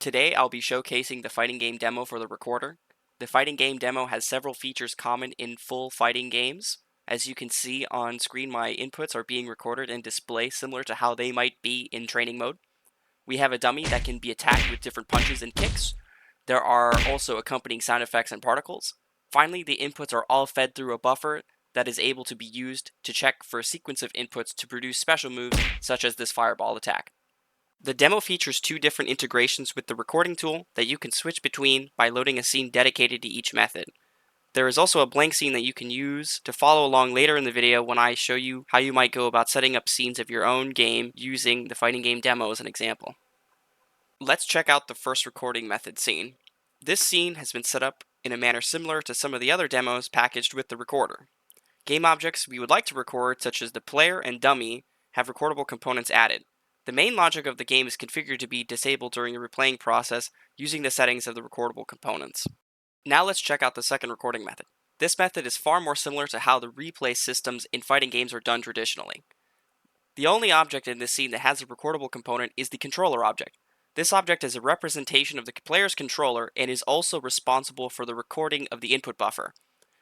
Today I'll be showcasing the fighting game demo for the recorder. The fighting game demo has several features common in full fighting games. As you can see on screen, my inputs are being recorded and displayed similar to how they might be in training mode. We have a dummy that can be attacked with different punches and kicks. There are also accompanying sound effects and particles. Finally, the inputs are all fed through a buffer that is able to be used to check for a sequence of inputs to produce special moves such as this fireball attack. The demo features two different integrations with the recording tool that you can switch between by loading a scene dedicated to each method. There is also a blank scene that you can use to follow along later in the video when I show you how you might go about setting up scenes of your own game using the fighting game demo as an example. Let's check out the first recording method scene. This scene has been set up in a manner similar to some of the other demos packaged with the recorder. Game objects we would like to record, such as the player and dummy, have recordable components added. The main logic of the game is configured to be disabled during the replaying process using the settings of the recordable components. Now let's check out the second recording method. This method is far more similar to how the replay systems in fighting games are done traditionally. The only object in this scene that has a recordable component is the controller object. This object is a representation of the player's controller and is also responsible for the recording of the input buffer.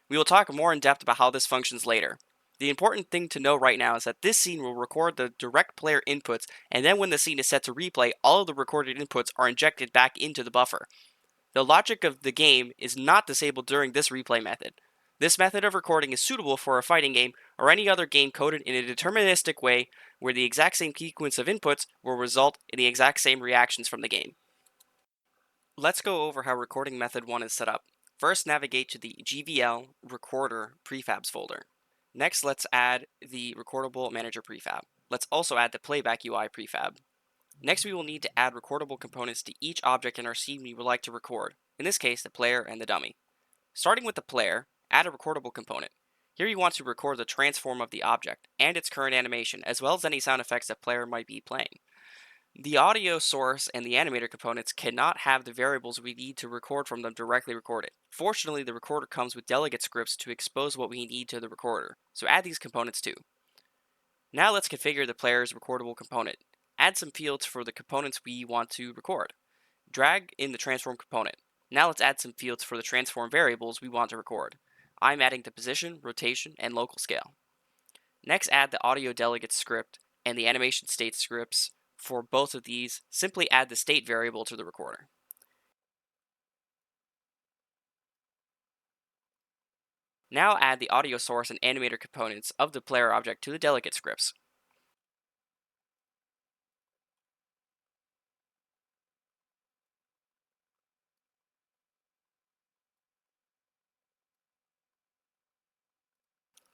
We will talk more in depth about how this functions later. The important thing to know right now is that this scene will record the direct player inputs, and then when the scene is set to replay, all of the recorded inputs are injected back into the buffer. The logic of the game is not disabled during this replay method. This method of recording is suitable for a fighting game or any other game coded in a deterministic way where the exact same sequence of inputs will result in the exact same reactions from the game. Let's go over how recording method 1 is set up. First, navigate to the GVL Recorder Prefabs folder. Next, let's add the Recordable Manager prefab. Let's also add the Playback UI prefab. Next, we will need to add recordable components to each object in our scene we would like to record, in this case, the player and the dummy. Starting with the player, add a recordable component. Here you want to record the transform of the object and its current animation, as well as any sound effects that player might be playing. The audio source and the animator components cannot have the variables we need to record from them directly recorded. Fortunately, the recorder comes with delegate scripts to expose what we need to the recorder, so add these components too. Now let's configure the player's recordable component. Add some fields for the components we want to record. Drag in the transform component. Now let's add some fields for the transform variables we want to record. I'm adding the position, rotation, and local scale. Next, add the audio delegate script and the animation state scripts. For both of these, simply add the state variable to the recorder. Now add the audio source and animator components of the player object to the delegate scripts.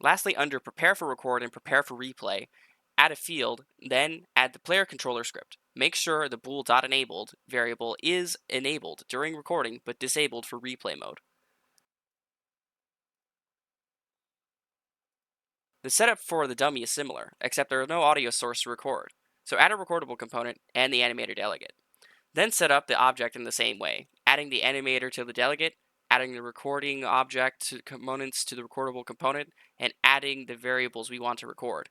Lastly, under Prepare for Record and Prepare for Replay, add a field, then add the player controller script. Make sure the bool.enabled variable is enabled during recording but disabled for replay mode. The setup for the dummy is similar, except there is no audio source to record, so add a recordable component and the animator delegate. Then set up the object in the same way, adding the animator to the delegate, adding the recording object components to the recordable component, and adding the variables we want to record.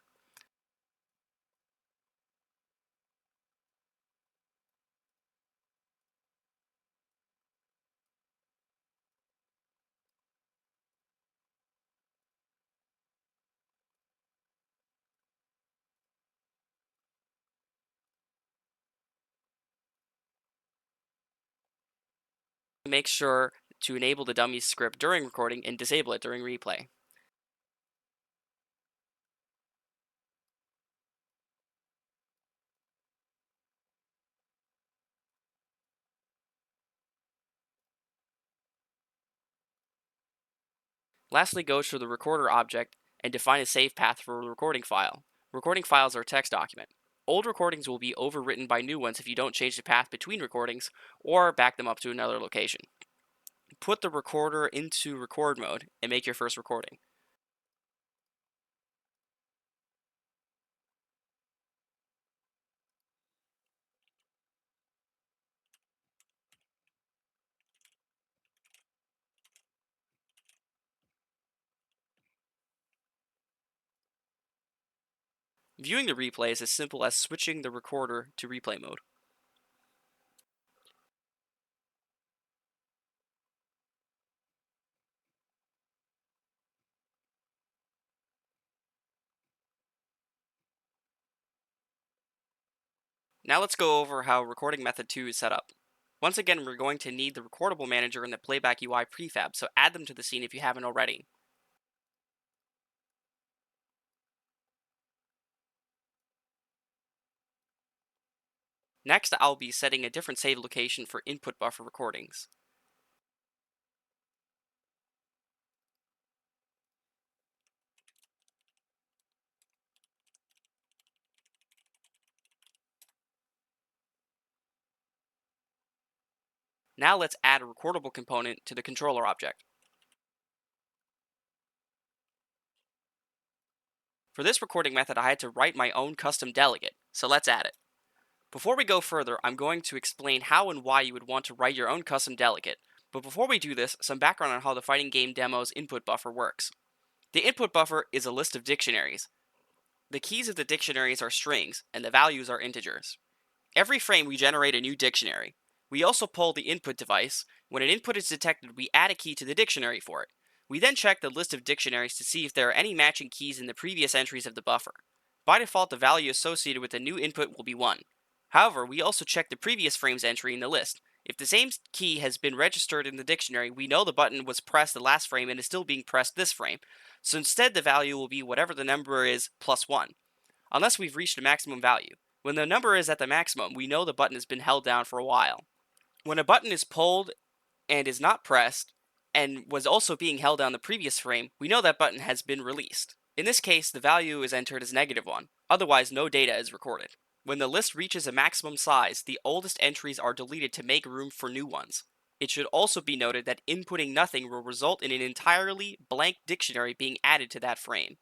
Make sure to enable the dummy script during recording and disable it during replay. Lastly, go to the recorder object and define a save path for a recording file. Recording files are a text document. Old recordings will be overwritten by new ones if you don't change the path between recordings or back them up to another location. Put the recorder into record mode and make your first recording. Viewing the replay is as simple as switching the recorder to replay mode. Now let's go over how recording method 2 is set up. Once again, we're going to need the recordable manager and the playback UI prefab, so add them to the scene if you haven't already. Next, I'll be setting a different save location for input buffer recordings. Now let's add a recordable component to the controller object. For this recording method, I had to write my own custom delegate, so let's add it. Before we go further, I'm going to explain how and why you would want to write your own custom delegate. But before we do this, some background on how the fighting game demo's input buffer works. The input buffer is a list of dictionaries. The keys of the dictionaries are strings, and the values are integers. Every frame we generate a new dictionary. We also poll the input device. When an input is detected, we add a key to the dictionary for it. We then check the list of dictionaries to see if there are any matching keys in the previous entries of the buffer. By default, the value associated with the new input will be 1. However, we also check the previous frame's entry in the list. If the same key has been registered in the dictionary, we know the button was pressed the last frame and is still being pressed this frame. So instead, the value will be whatever the number is plus 1, unless we've reached a maximum value. When the number is at the maximum, we know the button has been held down for a while. When a button is pulled and is not pressed, and was also being held down the previous frame, we know that button has been released. In this case, the value is entered as -1, otherwise no data is recorded. When the list reaches a maximum size, the oldest entries are deleted to make room for new ones. It should also be noted that inputting nothing will result in an entirely blank dictionary being added to that frame.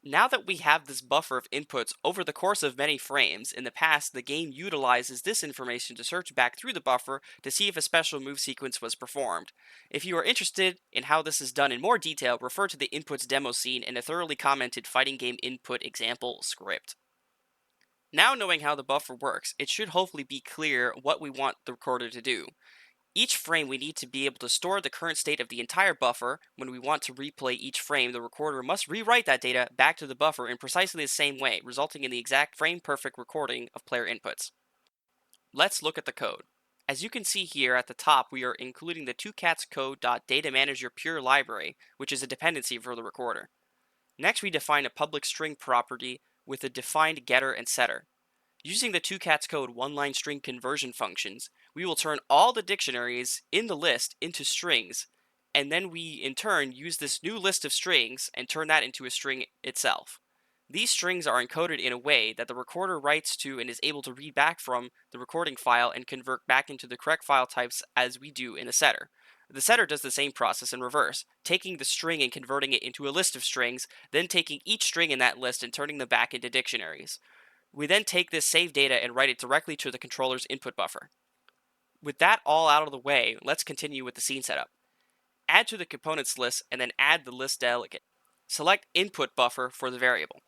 Now that we have this buffer of inputs over the course of many frames, in the past the game utilizes this information to search back through the buffer to see if a special move sequence was performed. If you are interested in how this is done in more detail, refer to the inputs demo scene and a thoroughly commented fighting game input example script. Now knowing how the buffer works, it should hopefully be clear what we want the recorder to do. Each frame we need to be able to store the current state of the entire buffer. When we want to replay each frame, the recorder must rewrite that data back to the buffer in precisely the same way, resulting in the exact frame-perfect recording of player inputs. Let's look at the code. As you can see here at the top, we are including the 2catscode.datamanager pure library, which is a dependency for the recorder. Next, we define a public string property with a defined getter and setter. Using the 2catscode one-line string conversion functions, we will turn all the dictionaries in the list into strings, and then we in turn use this new list of strings and turn that into a string itself. These strings are encoded in a way that the recorder writes to and is able to read back from the recording file and convert back into the correct file types as we do in the setter. The setter does the same process in reverse, taking the string and converting it into a list of strings, then taking each string in that list and turning them back into dictionaries. We then take this saved data and write it directly to the controller's input buffer. With that all out of the way, let's continue with the scene setup. Add to the components list and then add the list delegate. Select input buffer for the variable.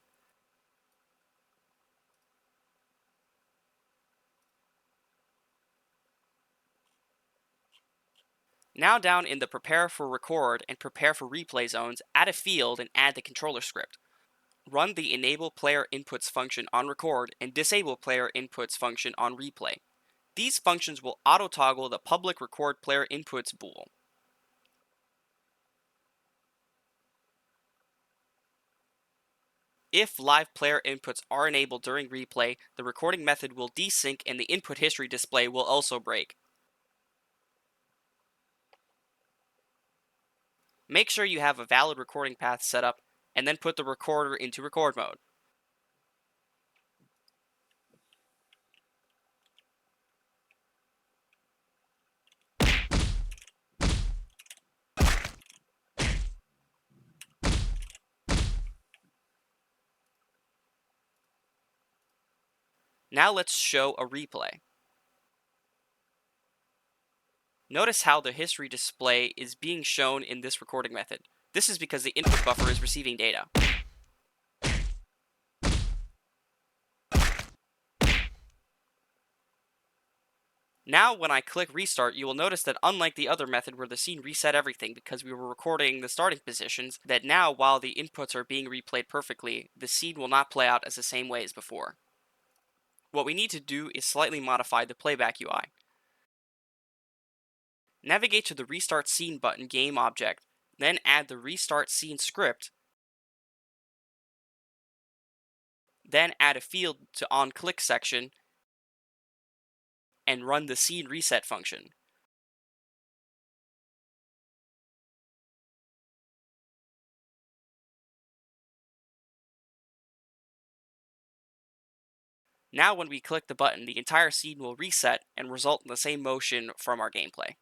Now down in the prepare for record and prepare for replay zones, add a field and add the controller script. Run the enable player inputs function on record and disable player inputs function on replay. These functions will auto-toggle the public record player inputs bool. If live player inputs are enabled during replay, the recording method will desync and the input history display will also break. Make sure you have a valid recording path set up, and then put the recorder into record mode. Now let's show a replay. Notice how the history display is being shown in this recording method. This is because the input buffer is receiving data. Now when I click restart, you will notice that unlike the other method where the scene reset everything because we were recording the starting positions, that now while the inputs are being replayed perfectly, the scene will not play out as the same way as before. What we need to do is slightly modify the playback UI. Navigate to the Restart Scene button game object, then add the Restart Scene script, then add a field to onClick section, and run the scene reset function. Now when we click the button, the entire scene will reset and result in the same motion from our gameplay.